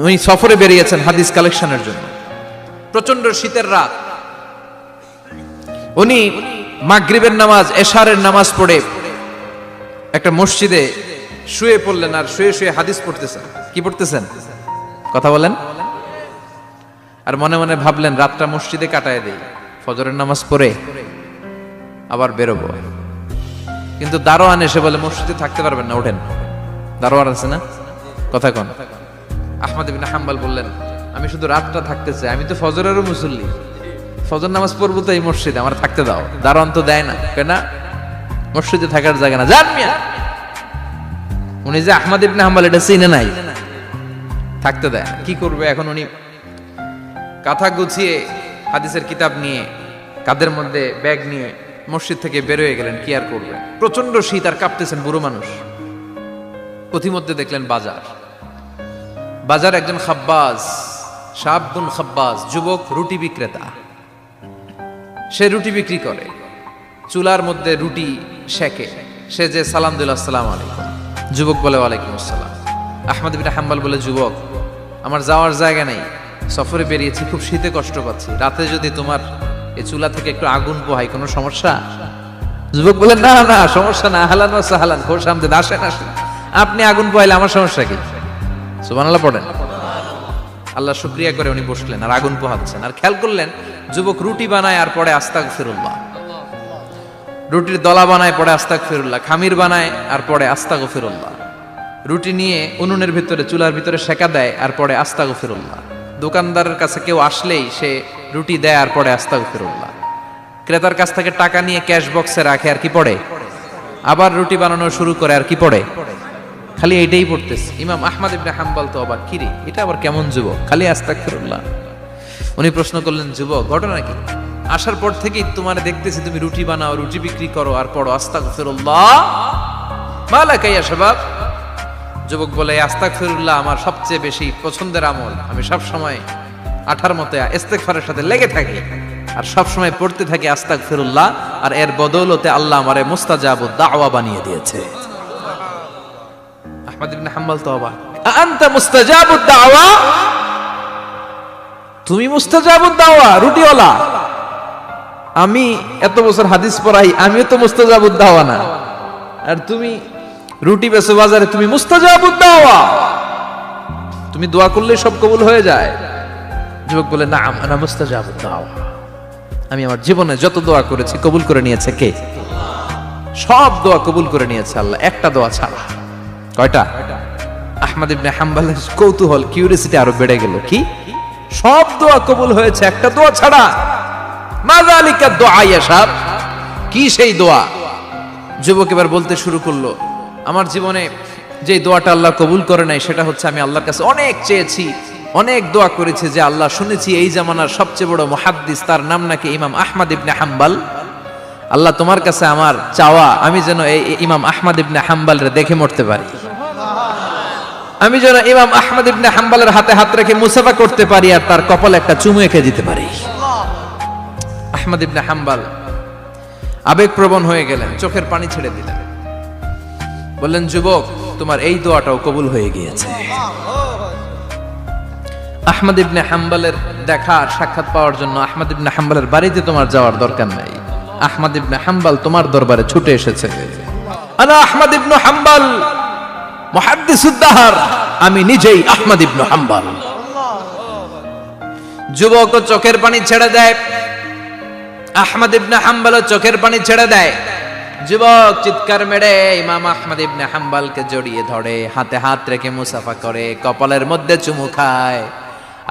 উনি সফরে বেরিয়েছেন হাদিস কালেকশনের জন্য। প্রচন্ড শীতের রাত, উনি মাগরিবের নামাজ, এশারের নামাজ পড়ে একটা মসজিদে শুয়ে পড়লেন, আর শুয়ে শুয়ে হাদিস পড়তেছেন। কি পড়তেছেন? কথা বলেন। আর মনে মনে ভাবলেন রাতটা মসজিদে কাটায় দেই, ফজরের নামাজ পড়ে আবার বেরোবো। কিন্তু দারোয়ান এসে বলে মসজিদে থাকতে পারবেন না, ওঠেন। দারোয়ান আছে না, কথা কন। আহমদ ইবনে হাম্বল বললেন আমি শুধু রাতটা থাকতে চাই, আমি তো ফজরেরও মুসল্লি, ফজর নামাজ পড়বো তো এই মসজিদে, আমার থাকতে দাও। দারোয়ান তো দেয় না, কেন? মসজিদে থাকার জায়গা না, যান মিয়া। উনি যে আহমদ ইবনে হাম্বল এটা চিনে নাই, থাকতে দেয় না। কি করবে এখন? উনি কাঁথা গুছিয়ে হাদিসের কিতাব নিয়ে কাঁধের মধ্যে ব্যাগ নিয়ে মসজিদ থেকে বের হয়ে গেলেন। কি আর করবেন, প্রচন্ড শীত, আর কাঁপতেছেন, বুড়ো মানুষ। পথিমধ্যে দেখলেন বাজার। বাজার একজন খাব্বাজ, শাবুন খাব্বাজ, যুবক রুটি বিক্রেতা। সে রুটি বিক্রি করে, চুলার মধ্যে রুটি সেকে। সে যে সালাম দিল আসসালামু আলাইকুম, যুবক বলে ওয়ালাইকুম আসসালাম। আহমদ ইবনে হাম্বল বলে যুবক আমার যাওয়ার জায়গা নেই, সফরে বেরিয়েছি, খুব শীতে কষ্ট পাচ্ছি, রাতে যদি তোমার এই চুলা থেকে একটু আগুন পোহাই কোনো সমস্যা? যুবক বলে না না সমস্যা না, আহলান ওয়া সাহলান, খোশ আমদেদ, আসেন আসেন, আপনি আগুন পোহাইলে আমার সমস্যা কি? সুবহানাল্লাহ পড়েন। আল্লাহ শুকরিয়া করে উনি বসলেন আর আগুন পোহাচ্ছেন। আর খেয়াল করলেন যুবক রুটি বানায় আর পড়ে আস্তাগফিরুল্লাহ, রুটির দলা বানায় পড়ে আস্তাগফিরুল্লাহ, খামির বানায় আর পড়ে আস্তাগফিরুল্লাহ, রুটি নিয়ে উনুনের ভিতরে চুলার ভিতরে সেকা দেয় আর পড়ে আস্তাগফিরুল্লাহ। দোকানদারের কাছে কেউ আসলেই সে রুটি দেয় আর পড়ে আস্তাগফিরুল্লাহ। ক্রেতার কাছ থেকে টাকা নিয়ে ক্যাশ বক্সে রাখে আর কি পড়ে? আবার রুটি বানানো শুরু করে আর কি পড়ে? খালি এইটাই পড়তেছে। ইমাম আহমদ ইবনে হাম্বল তো অবাক, কি রে এটা আবার কেমন যুবক, খালি আস্তাগফিরুল্লাহ। উনি প্রশ্ন করলেন যুবক ঘটনা কি? আসার পর থেকেই তোমার দেখতেছি তুমি রুটি বানাও, রুটি বিক্রি করো আর পড়ো আস্তাগফিরুল্লাহ, মালাকা ইয়া শাবাব। যুবক বলে আস্তাগফিরুল্লাহ আমার সবচেয়ে বেশি পছন্দের আমল, আমি সব সময় আঠার মতো ইস্তেগফারের সাথে লেগে থাকি আর সব সময় পড়তে থাকি আস্তাগফিরুল্লাহ, আর এর বদৌলতে আল্লাহ আমারে মুস্তাজাবুদ দাওয়া বানিয়ে দিয়েছে। আহমদ ইবনে হাম্বল তো অবাক, আনতা মুস্তাজাবুদ দাওয়া, তুমি মুস্তাজাবুদ দাওয়া রুটিওয়ালা? আমি এত বছর হাদিস পড়াই, আমিও তো মুস্তাজাবুদ দাওয়া না, আর তুমি রুটি বেচো বাজারে, তুমি মুস্তাজাবুদ দাওয়া, তুমি দোয়া করলে সব কবুল হয়ে যায়? যুবক বলে না আনা মুস্তাজাবুদ দাওয়া, আমি আমার জীবনে যত দোয়া করেছি কবুল করে নিয়েছে কে? সব দোয়া কবুল করে নিয়েছে আল্লাহ, একটা দোয়া ছাড়া। কয়টা? আহমদ ইবনে হাম্বলের কৌতূহল, কিউরিওসিটি আরো বেড়ে গেল। কি? সব দোয়া কবুল হয়েছে, একটা দোয়া ছাড়া। মাযালিকা দুআ ইয়া শাব, কি সেই দোয়া? যুবক এবার বলতে শুরু করলো আমার জীবনে যে দোয়াটা আল্লাহ কবুল করে নাই সেটা হচ্ছে আমি আল্লাহর কাছে অনেক চেয়েছি, অনেক দোয়া করেছি যে আল্লাহ শুনেছি এই জামানার সবচেয়ে বড় মুহাদ্দিস, তার নাম নাকি ইমাম আহমদ ইবনে হাম্বল। আল্লাহ তোমার কাছে আমার চাওয়া আমি যেন এই ইমাম আহমদ ইবনে হাম্বলরে দেখে মরতে পারি, আমি যেন ইমাম আহমদ ইবনে হাম্বলের হাতে হাত রেখে মুসাফা করতে পারি আর তার কপালে একটা চুমু এঁকে দিতে পারি। আহমদ ইবনে হাম্বল আবেগপ্রবণ হয়ে গেলেন, চোখের পানি ছেড়ে দিলেন, বললেন যুবক তোমার এই দোয়াটাও কবুল হয়ে গিয়েছে। আহমদ ইবনে হাম্বলের দেখা আর সাক্ষাৎ পাওয়ার জন্য আহমদ ইবনে হাম্বলের বাড়িতে তোমার যাওয়ার দরকার নাই, আহমদ ইবনে হাম্বল তোমার দরবারে ছুটে এসেছে। আনা আহমদ ইবনে হাম্বল মুহাদ্দিসুদ দাহর, আমি নিজেই আহমদ ইবনে হাম্বল। যুবক চোখের পানি ছেড়ে দেয়, আহমদ ইবনে হাম্বল চোখের পানি ছেড়ে দেয়। যুবক চিৎকার মেরে ইমাম আহমদ ইবনে হাম্বলকে জড়িয়ে ধরে, হাতে হাত রেখে মুসাফা করে, কপালের মধ্যে চুমু খায়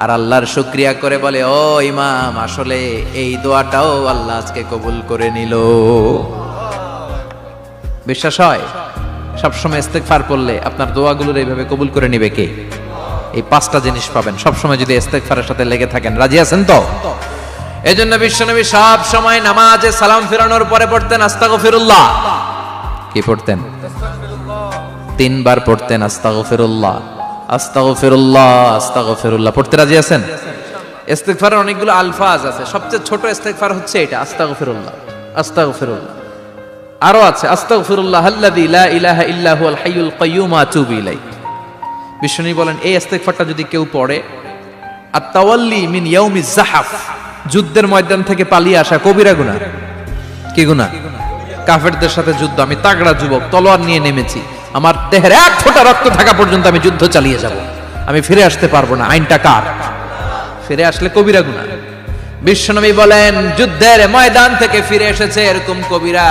আর আল্লাহর শুকরিয়া করে বলে ও ইমাম আসলে এই দোয়াটাও আল্লাহ আজকে কবুল করে নিল। বিশ্বাস হয় সবসময় ইস্তেগফার করলে আপনার দোয়াগুলোর এইভাবে কবুল করে নিবে কে? এই পাঁচটা জিনিস পাবেন সবসময় যদি ইস্তেগফারের সাথে লেগে থাকেন। রাজি আছেন তো? এজন্য বিশ্বনবী সব সময় নামাজে সালাম ফিরানোর পরে পড়তেন আস্তাগফিরুল্লাহ। কি পড়তেন? 3 বার পড়তেন আস্তাগফিরুল্লাহ, আস্তাগফিরুল্লাহ, আস্তাগফিরুল্লাহ। পড়তে রাজি আছেন? ইস্তেগফারের অনেকগুলো আলফাজ আছে, সবচেয়ে ছোট ইস্তেগফার হচ্ছে এটা আস্তাগফিরুল্লাহ, আস্তাগফিরুল্লাহ। আরো আছে আস্তাগফিরুল্লাহ আল্লাযী লা ইলাহা ইল্লা হুয়াল হাইয়ুল কাইয়্যুম আতুবু ইলাইহি, বিশ্বনবী বলেন এই ইস্তেগফারটা যদি কেউ পড়ে, আত-তাওয়াল্লি মিন ইয়াউমিজ যাহাফ, যুদ্ধের ময়দান থেকে পালিয়ে আসা কবিরা গুনাহ। কি গুনাহ? কাফেরদের সাথে যুদ্ধ, আমি তাগড়া যুবক, তলোয়ার নিয়ে নেমেছি, আমার দেহের এক ফোঁটা রক্ত থাকা পর্যন্ত আমি যুদ্ধ চালিয়ে যাব, আমি ফিরে আসতে পারবো না, আইনটা কার? ফিরে আসলে কবিরা গুনাহ। বিশ্বনবী বলেন যুদ্ধের ময়দান থেকে ফিরে এসেছে এরকম কবিরা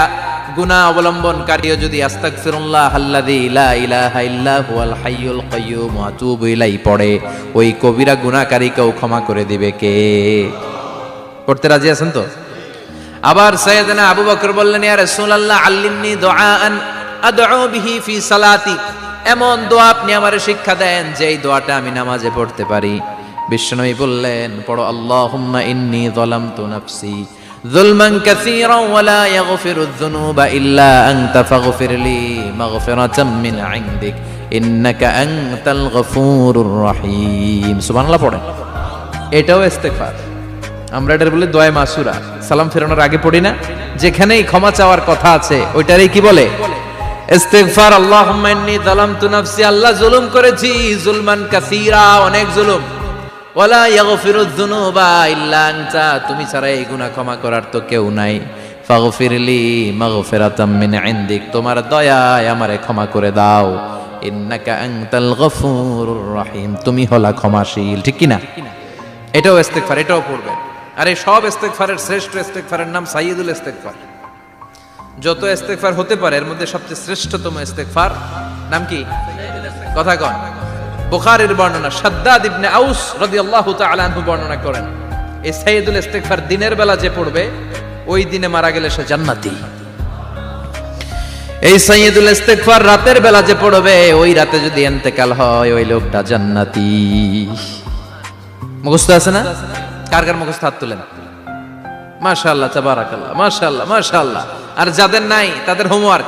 গুনাহ অবলম্বনকারীও যদি আস্তাগফিরুল্লাহ আল্লাযী লা ইলাহা ইল্লা হুয়াল হাইয়ুল কাইয়্যুম ওয়া আতুবু ইলাইহি পড়ে, ওই কবিরা গুনাহকারীকেও ক্ষমা করে দিবে কে? পড়তে রাজি আছেন তো? আবার সাইয়েদনা আবু বকর বললেন, ইয়া রাসূলুল্লাহ আল্লিমনি দুআআন আদউ বিহি ফি সালাতি, এমন দোয়া আপনি আমারে শিক্ষা দেন যে এই দোয়াটা আমি নামাজে পড়তে পারি। বিশ্বনবী বললেন, পড়ো আল্লাহুম্মা ইন্নী যালামতু নাফসি যুলমান কাসীরান ওয়া লা ইয়াগফিরুয যুনুবা ইল্লা আনতা ফাগফিরলি মাগফিরাতাম মিন ইনদিক ইন্নাকা আনতাল গফুরুর রহিম। সুবহানাল্লাহ পড়েন। এটাও ইস্তেগফার। আমরা এটার বলে দোয়া মাসুরা, সালাম ফেরানোর আগে পড়ি না? যেখানেই ক্ষমা চাওয়ার কথা আছে ওইটারই কি বলে? ইস্তেগফার। আল্লাহুম্মা ইন্নী যালামতু নাফসি, আল্লাহ জুলুম করেছি, যুলমান কাসীরা, অনেক জুলুম, ওয়ালা ইয়াগফিরুয যুনুবা ইল্লা আনতা, তুমি ছাড়া এই গুনাহ ক্ষমা করার তো কেউ নাই, ফাগফিরলি মাগফিরাতাম মিন ইনদিক, তোমার দয়ায় আমারে ক্ষমা করে দাও, ইন্নাকা আনতাল গফুরুর রহিম, তুমি হলা ক্ষমাশীল। ঠিক কি না? এটাও ইস্তেগফার, এটাও পড়বেন। আর এই সব ইস্তেগফারের শ্রেষ্ঠ ইস্তেগফারের নাম সাইয়্যিদুল ইস্তেগফার। যত ইস্তেগফার হতে পারে এর মধ্যে সবচেয়ে শ্রেষ্ঠতম ইস্তেগফার নাম কি? কথা কন। বুখারীর বর্ণনা, শাদ্দাদ ইবনে আউস রাদিয়াল্লাহু তাআলা আনহু বর্ণনা করেন, এই সাইয়্যিদুল ইস্তেগফার দিনের বেলা যে পড়বে ওই দিনে মারা গেলে সে জান্নাতি। এই সাইয়্যিদুল ইস্তেগফার রাতের বেলা যে পড়বে ওই রাতে যদি ইন্তেকাল হয় ওই লোকটা জান্নাতি। মুখস্থ আছে না? কার কার মুখস্থ হাত তুলেন। মাশাআল্লাহ, তাবারাকাল্লাহ, মাশাআল্লাহ, মাশাআল্লাহ। আর যাদের নাই তাদের হোমওয়ার্ক,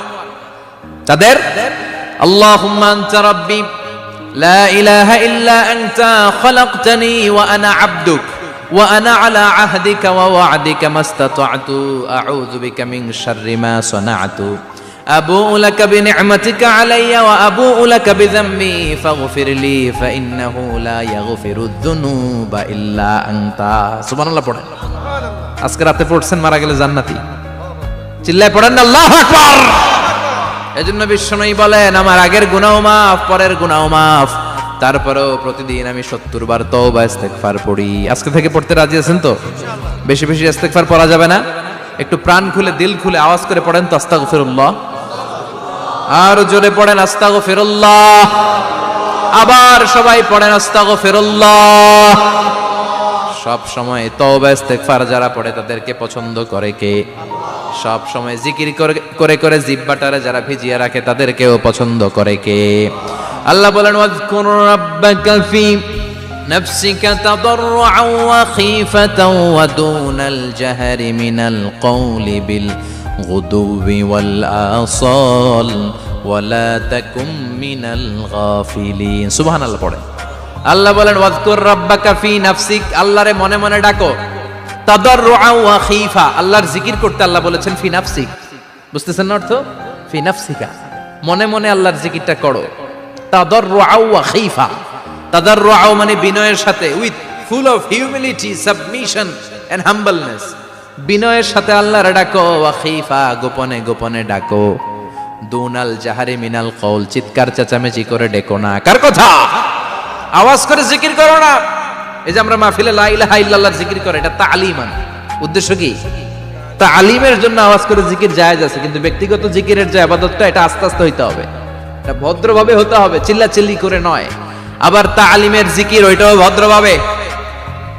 তাদের আল্লাহুম্মা আনতা রাব্বি লা ইলাহা ইল্লা আনতা খলাকতানি ওয়া আনা আবদুক ওয়া আনা আলা আহদিকা ওয়া ওয়া'দিকা মাস্তাতা'তু আউযু বিকা মিন শাররি মা সানা'তু আবুউ লাকা বিনি'মাতিকা আলাইয়া ওয়া আবুউ লাকা বিযামবি ফাগফিরলি ফাইন্নাহু লা ইয়াগফিরুয যুনুবা ইল্লা আনতা। সুবহানাল্লাহ পড়েন। আজকে রাতে পড়ছেন, মারা গেলে জান্নাতি। চিল্লায় পড়েন না আল্লাহু আকবার। এজন্য বিশ্বনবী বলেন আমার আগের গুনাহ মাফ, পরের গুনাহ মাফ, তারপরেও প্রতিদিন আমি 70 বার তওবা ইস্তেগফার পড়ি। আজকে থেকে পড়তে রাজি আছেন তো? বেশি বেশি ইস্তেগফার পড়া যাবে না? একটু প্রাণ খুলে দিল খুলে আওয়াজ করে পড়েন তো আস্তাগফিরুল্লাহ। আর জোরে পড়েন আস্তাগফিরুল্লাহ। আবার সবাই পড়েন আস্তাগফিরুল্লাহ। সব সময় তওবা ইস্তেগফার যারা পড়ে তাদেরকে পছন্দ করে কে? সব সময় জিকির করে করে জিহ্বাটারে যারা ভিজিয়ে রাখে তাদেরকেও পছন্দ করে কে? আল্লাহ বলেন ওয়াজকুর রাব্বাকা ফি নাফসিকা তাদাররুআন ওয়া খীফাতান ওয়া দুনাল জাহরি মিনাল কওলি বিল গুদুবি ওয়াল আসাল ওয়া লা তাকুম মিনাল গাফিলিন। সুবহানাল্লাহ পড়েন। আল্লাহ বলেন ওয়াজকুর রাব্বাকা ফি নাফসিক, আল্লাহরে মনে মনে ডাকো, তাদাররুআন ওয়া খীফা, আল্লাহর জিকির করতে আল্লাহ বলেছেন ফি নাফসিক। বুঝতেছেন না অর্থ? ফি নাফসিকা, মনে মনে আল্লাহর জিকিরটা করো। তাদাররুআন ওয়া খীফা, তাদাররুআন মানে বিনয়ের সাথে, with full of humility, submission and humbleness, বিনয়ের সাথে আল্লাহরে ডাকো। ওয়া খীফা, গোপনে গোপনে ডাকো। দুনাল জাহারি মিনাল কওল, চিৎকার চেঁচামেচি করে ডেকো না। কার কথা? আওয়াজ করে জিকির করো না। এই যে আমরা মাহফিলে লা ইলাহা ইল্লাল্লাহ জিকির করে, এটা তালিমান। উদ্দেশ্য কি? তালিমের জন্য আওয়াজ করে জিকির জায়েজ আছে, কিন্তু ব্যক্তিগত জিকিরের যে ইবাদতটা এটা আস্তে আস্তে হইতে হবে, এটা ভদ্রভাবে হতে হবে, চিল্লাচিল্লি করে নয়। আবার তালিমের জিকির ওইটাও ভদ্রভাবে।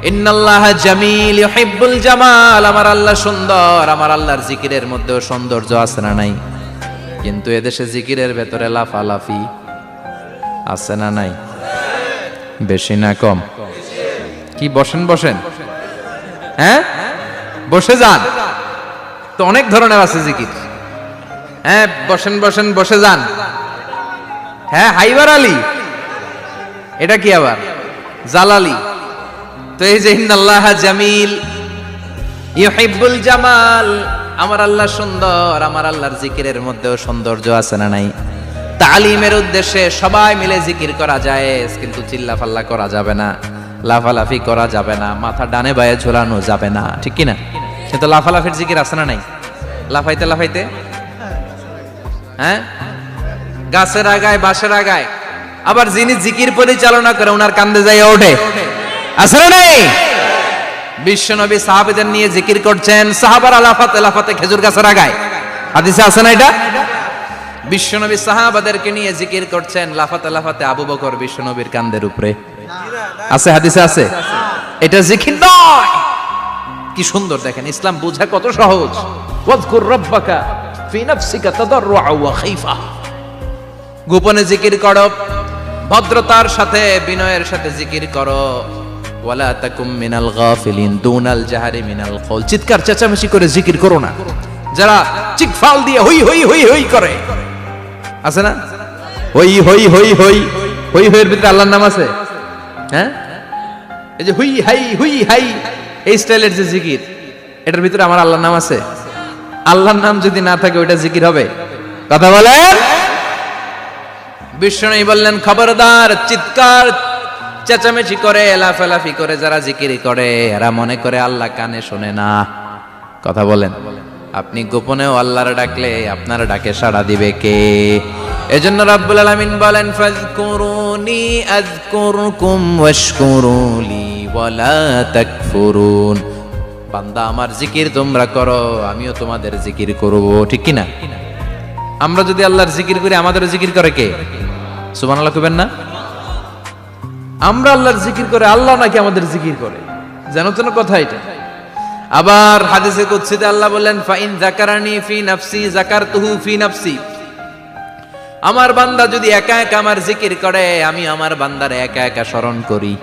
ইন্নাল্লাহা জামিল ইউহিব্বুল জামাল, আমার আল্লাহ সুন্দর, আমার আল্লাহর জিকিরের মধ্যেও সৌন্দর্য আছে না নাই? কিন্তু এদেশে জিকিরের ভেতরে লাফালাফি আছে না নাই? বেশি না কম? কি বসেন বসেন, হ্যাঁ বসে যান তো, অনেক ধরনের আছে জিকির। হ্যাঁ বসেন বসেন, বসে যান। হ্যাঁ হাইবার আলী, এটা কি আবার জালালি? তো এই যে ইন্নাল্লাহা জামিল ইউহিব্বুল জামাল, আমার আল্লাহ সুন্দর, আমার আল্লাহর জিকিরের মধ্যেও সৌন্দর্য আছে না নাই? তালিমের উদ্দেশ্যে সবাই মিলে জিকির করা যায়, কিন্তু চিল্লাফাল্লা করা যাবে না, লাফালাফি করা যাবে না, মাথা ডানে বায়ে ঝোলানো যাবে না, ঠিক কিনা? কিন্তু লাফালাফির জিকির আছে না নাই? লাফাইতে লাফাইতে, হ্যাঁ, গাছের আগায় বাঁশের আগায়। আবার যিনি জিকির পরিচালনা করে ওনার কান্দে যাই ওঠে, আছে না নাই? বিশ্বনবী সাহাবীদের নিয়ে জিকির করছেন, সাহাবারা লাফাতে লাফাতে খেজুর গাছের আগায়, হাদিসে আছে না এটা? বিশ্বনবী সাহাবাদেরকে নিয়ে জিকির করছেন, লাফাতে লাফাতে আবু বকর বিশ্বনবীর কান্দের উপরে, আছে হাদিসে আছে। এটা জিকির নয়। কি সুন্দর দেখেন, ইসলাম বোঝা কত সহজ। ওয়াজকুর রাব্বাকা ফি নাফসিকা তাদাররুআ ওয়া খাইফা, গোপনে জিকির করো, ভদ্রতার সাথে বিনয়ের সাথে জিকির করো। ওয়ালা তাকুম মিনাল গাফিলিন দুনাল জাহারি মিনাল কওল, চিৎকার চেঁচামেচি করে জিকির করো না। যারা চিকফাল দিয়ে হই হই হই হই করে, আছে না? হই হই হই হই হই হইয়ের ভিতরে আল্লাহর নাম আছে, হ্যাঁ? এই যে হুই হাই হুই হাই, এই স্টাইলের যে জিকির, এটার ভিতরে আমার আল্লাহর নাম আছে? আল্লাহর নাম যদি না থাকে ওইটা জিকির হবে? কথা বলেন। বিষ্ণু বললেন, খবরদার, চিৎকার চেঁচামেচি করে লাফালাফি করে যারা জিকির করে এরা মনে করে আল্লাহ কানে শোনে না। কথা বলেন। আপনি গোপনেও আল্লাহর ডাকলে আপনার ডাকে সাড়া দিবে কে? এজন্য রাব্বুল আলামিন বলেন, ফাযকুরুনি আযকুরকুম ওয়াশকুরুলি ওয়ালা তাকফুরুন। বান্দা আমার জিকির তোমরা করো, আমিও তোমাদের জিকির করব, ঠিক কি না? আমরা যদি আল্লাহর জিকির করি আমাদেরও জিকির করে কে? সুবহানাল্লাহ কইবেন না? আমরা আল্লাহর জিকির করে, আল্লাহ নাকি আমাদের জিকির করে, জানো তো না কথা এটা? আবার হাদিসে কুদসিতে আল্লাহ বললেন, ফাইন যাকারানি ফি নাফসি যাকারতুহু ফি নাফসি। আমার বান্দা যদি একা একা আমার জিকির করে, আমি আমার বান্দার একা একা স্মরণ করি।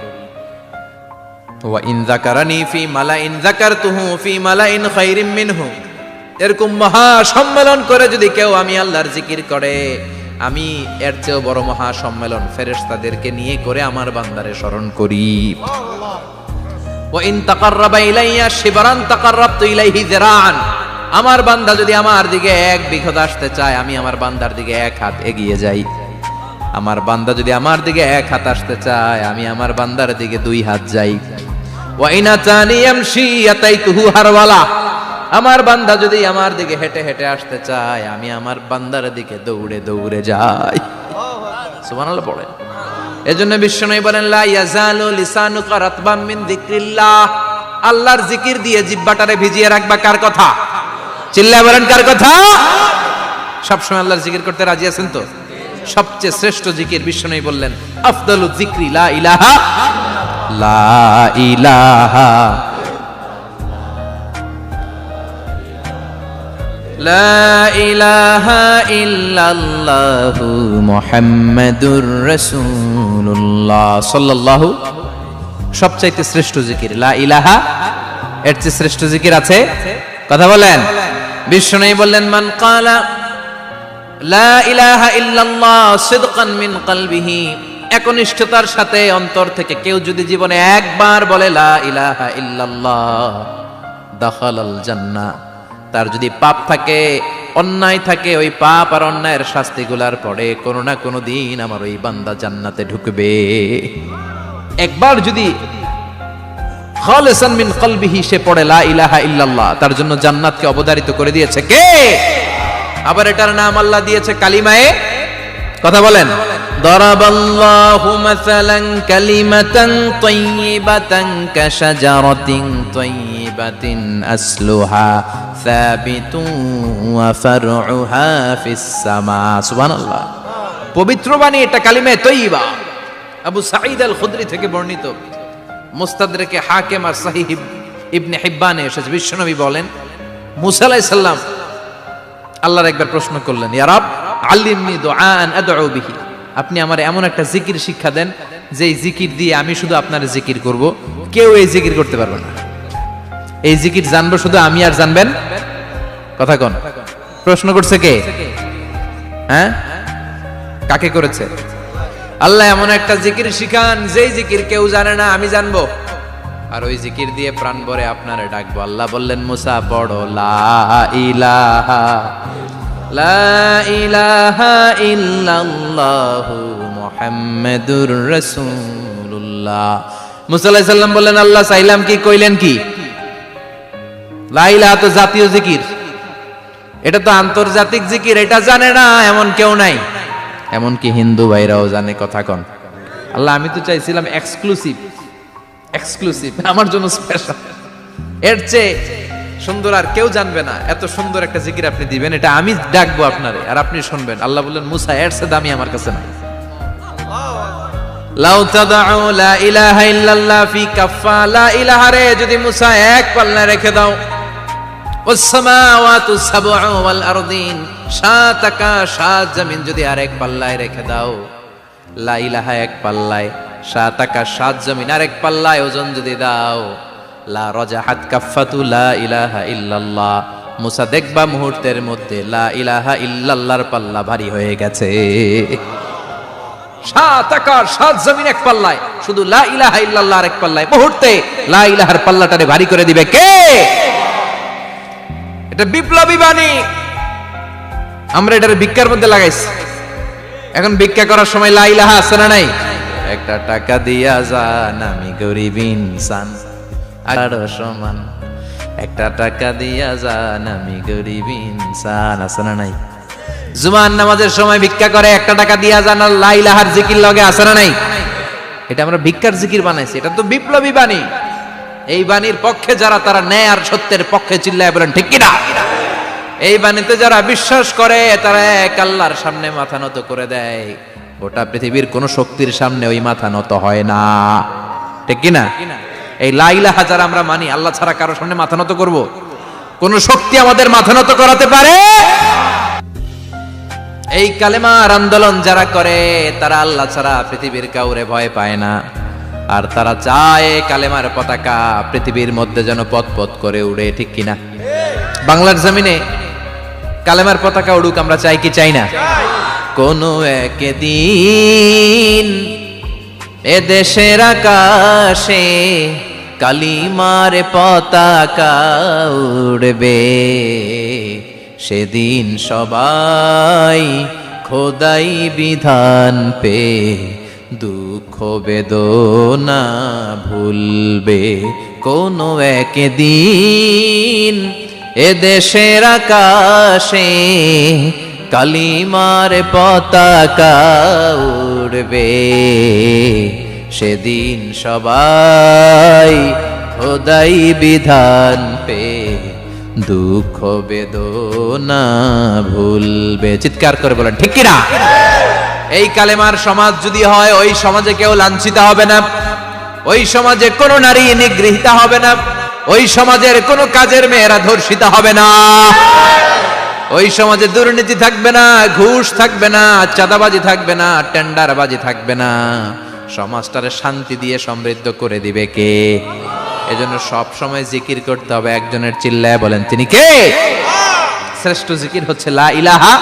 ওয়া ইন যাকারানি ফি মালাইন যাকারতুহু ফি মালাইন খায়রিম মিনহু। এরকম মহা সম্মেলন করে যদি কেউ আমি আল্লাহর জিকির করে, আমি এর চেয়েও বড় মহা সম্মেলন ফেরেশতাদেরকে নিয়ে করে আমার বান্দারে স্মরণ করি। ওয়া ইন তাকাররাবা ইলাইয়া শিবরান তাকাররাবতু ইলাইহি যিরাআন। আমার বান্দা যদি আমার দিকে এক বিঘত আসতে চায়, আমি আমার বান্দার দিকে এক হাত এগিয়ে যাই। আমার বান্দা যদি আমার দিকে এক হাত আসতে চায়, আমি আমার বান্দার দিকে দুই হাত যাই। ওয়া ইন আতানি ইয়ামশি আতাইতুহু হারওয়ালা। আমার বান্দা যদি আমার দিকে হেঁটে হেঁটে আসতে চায়, আমি আমার বান্দার দিকে দৌড়ে দৌড়ে যাই। সুবহানাল্লাহ পড়েন। এজন্য বিশ্বনবী বলেন, লা ইয়াজালু লিসানুকা রাতবাম মিন যিকরিল্লাহ। আল্লাহর জিকির দিয়ে জিহ্বাটারে ভিজিয়ে রাখবা। কার কথা? চিল্লায় বলেন, কার কথা? সবসময় আল্লাহর জিকির করতে রাজি আছেন তো? সবচেয়ে শ্রেষ্ঠ জিকির বিশ্বনবী বললেন, আফদালু যিকরি লা ইলাহা লা ইলাহা লা ইলাহা ইল্লাল্লাহু মুহাম্মাদুর রাসূলুল্লাহ সাল্লাল্লাহু। সবচাইতে শ্রেষ্ঠ জিকির লা ইলাহা, এর চেয়ে শ্রেষ্ঠ জিকির আছে? কথা বলেন। বিশ্বনবী বললেন, মান ক্বালা লা ইলাহা ইল্লাল্লাহ সিদকান মিন কলবিহি, একনিষ্ঠতার সাথে অন্তর থেকে কেউ যদি জীবনে একবার বলে লা ইলাহা ইল্লাল্লাহ, দাখালাল জান্নাহ। তার যদি পাপ থাকে, অন্যায় থাকে, ওই পাপ আর অন্যায়ের শাস্তিগুলার পরে কোনো না কোনো দিন আমার ওই বান্দা জান্নাতে ঢুকবে। একবার যদি খালিসান মিন কলবিহি সে পড়ে লা ইলাহা ইল্লাল্লাহ, তার জন্য জান্নাতকে অবধারিত করে দিয়েছে কে? আবার এটার নাম আল্লাহ দিয়েছে কালিমায়ে। কথা বলেন। দারাবাল্লাহু মাসালান কালিমাতান তাইয়িবাতান কাশাজারাতিন তাইয়িবাতিন আসলুহা সাবিতুন ওয়া ফারউহা ফিস সামা। সুবহানাল্লাহ। পবিত্র বাণী এটা কালিমায়ে তাইয়িবা। আবু সাঈদ আল খুদরি থেকে বর্ণিত, মুস্তাদরাকে হাকিম আর সহিহ ইবনে হিব্বানে এসেছে। বিশ্বনবী বলেন, মুসা আলাইহিস সালাম আল্লাহর একবার প্রশ্ন করলেন, ইয়া রাব আল্লিমনি দুআআন আদউ বিহি। আপনি আমার এমন একটা জিকির শিক্ষা দেন যে জিকির দিয়ে আমি শুধু আপনার জিকির করব, কেউ এই জিকির করতে পারবে না। এই জিকির জানবো শুধু আমি, আর জানবেন। কথা কোন? প্রশ্ন করছে কে? হ্যাঁ, কাকে করেছে? আল্লাহ এমন একটা জিকির শিখান যেই জিকির কেউ জানে না, আমি জানবো, আর ওই জিকির দিয়ে প্রাণ ভরে আপনারে ডাকবো। আল্লাহ বললেন, মুসা পড়ো লা ইলাহা লা ইলাহা ইল্লাল্লাহু মুহাম্মাদুর রাসূলুল্লাহ। মুসা আলাইহিস সালাম বললেন, আল্লাহ চাইলাম কি, কইলেন কি? লা ইলাহা তো জাতীয় জিকির, এটা তো আন্তর্জাতিক জিকির, এটা জানে না এমন কেউ নাই, এমনকি হিন্দু ভাইরাও জানে। কথা কন। আল্লাহ আমি তো চাইছিলাম এক্সক্লুসিভ, আমার জন্য স্পেশাল, এর চেয়ে সুন্দর আর কেউ জানবে না, এত সুন্দর একটা জিকির আপনি দিবেন, এটা আমি ডাকবো আপনারে আর আপনি শুনবেন। আল্লাহ বললেন, মুসা এর চেয়ে দামি আমার কাছে না। লাউ তাদউ লা ইলাহা ইল্লাল্লাহ ফি কাফা, লা ইলাহা রে যদি মুসা এক পাল্লায় রেখে দাও, ওয়াস সামাওয়াতু সাবউ ওয়াল আরদিন, সাত আকাশ সাত জমিন যদি আরেক পাল্লায় রেখে দাও, লা ইলাহা এক পাল্লায়, সাত আকাশ সাত জমিন আরেক পাল্লায় ওজন যদি দাও, লা রাজাহাত কাফাতু লা ইলাহা ইল্লাল্লাহ, মুসা দেখবা মুহূর্তের মধ্যে লা ইলাহা ইল্লাল্লাহর পাল্লা ভারী হয়ে গেছে। সাত আকাশ সাত জমিন এক পাল্লায়, শুধু লা ইলাহা ইল্লাল্লাহ আরেক পাল্লায়, মুহূর্তে লা ইলাহার পাল্লাটারে ভারী করে দিবে কে? এটা বিপ্লবী বাণী। আমরা এটার ভিক্ষার মধ্যে লাগাইছি। এখন ভিক্ষা করার সময় লা ইলাহা আছে না নাই? একটা টাকা দিয়া যান, আমি গরিব ইনসান আর সমান, একটা টাকা দিয়া যান, আমি গরিব ইনসান, আছে না নাই? জুমার নামাজের সময় ভিক্ষা করে, একটা টাকা দিয়া যান, আর লা ইলাহার জিকির লগে, আছে না নাই? এটা আমরা ভিক্ষার জিকির বানাইছি, এটা তো বিপ্লবী বাণী। এই বাণীর পক্ষে যারা, তারা ন্যায় আর সত্যের পক্ষে চিল্লায় বলেন ঠিক কিনা? এই বাণীতে যারা বিশ্বাস করে, তারা এক আল্লাহর সামনে মাথা নত করে দেয়, গোটা পৃথিবীর কোন শক্তির সামনে ওই মাথা নত হয় না, ঠিক কিনা? এই লা ইলাহা যারা আমরা মানি, আল্লাহ ছাড়া কারো সামনে মাথা নত করব? কোন শক্তি আমাদের মাথা নত করাতে পারে? এই কালেমার আন্দোলন যারা করে, তারা আল্লাহ ছাড়া পৃথিবীর কাউরে ভয় পায় না, আর তারা চায় কালেমার পতাকা পৃথিবীর মধ্যে যেন পথ পথ করে উড়ে, ঠিক কিনা? বাংলার জমিনে কালেমার পতাকা উড়ুক, আমরা চাই কি চাই না? কোন একদিন এ দেশের আকাশে কালিমার পতাকা উড়বে, সেদিন সবাই খোদাই বিধান পে দুঃখ বেদনা ভুলবে। কোন একদিন এ দেশের আকাশে কালিমার পতাকা উড়বে, সেদিন সবাই খোদাই বিধান পে দুঃখ বেদনা ভুলবে। চিৎকার করে বলেন ঠিক কিনা? এই কালেমার সমাজ যদি হয়, ওই সমাজে কেউ লাঞ্ছিত হবে না, ওই সমাজে কোনো নারী নিগৃহীত হবে না, ওই সমাজের কোনো কাজের মেয়েরা ধর্ষিত হবে না, ওই সমাজে দুর্নীতি থাকবে না, ঘুষ থাকবে না, চাঁদাবাজি থাকবে না, টেন্ডারবাজি থাকবে না। সমাজটারে শান্তি দিয়ে সমৃদ্ধ করে দিবে কে? এজন্য সব সময় জিকির করতে হবে একজনের, চিল্লায় বলেন তিনি কে? শ্রেষ্ঠ জিকির হচ্ছে লা ইলাহা।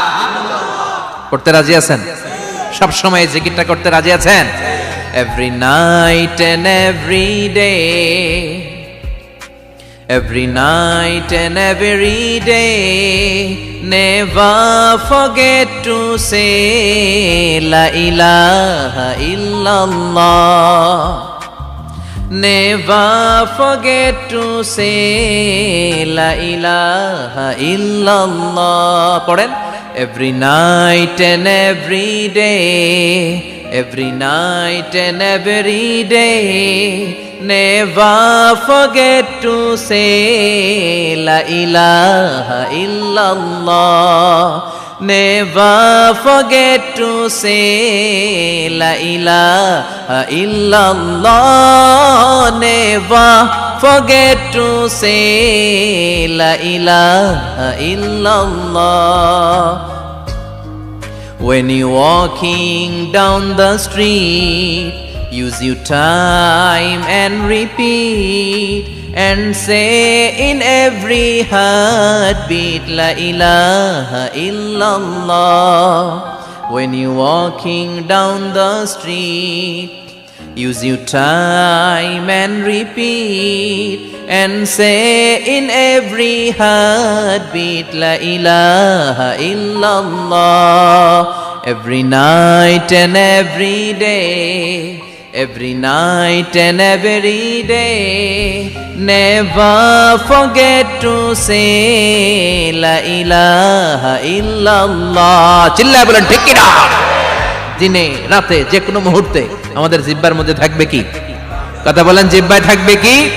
করতে রাজি আছেন? সব সময় জিকিরটা করতে রাজি আছেন? Every night and every day, every night and every day, never forget to say la ilaha illallah, never forget to say la ilaha illallah. পড়েন, every night and every day, every night and every day, never forget to say la ilaha illallah, never forget to say la ilaha illallah, never forget to say la ilaha illallah. When you're walking down the street, use your time and repeat, and say in every heartbeat la ilaha illallah. When you're walking down the street, Use your time and repeat and say in every heartbeat La ilaha illallah. Every night and every day, every night and every day, never forget to say La ilaha illallah. চিল্লায় বলেন ঠিক কি না? দিনে রাতে যে কোনো মুহূর্তে আমাদের জিহ্বার মধ্যে থাকবে কি? কথা বলেন, জিহ্বায় থাকবে কি?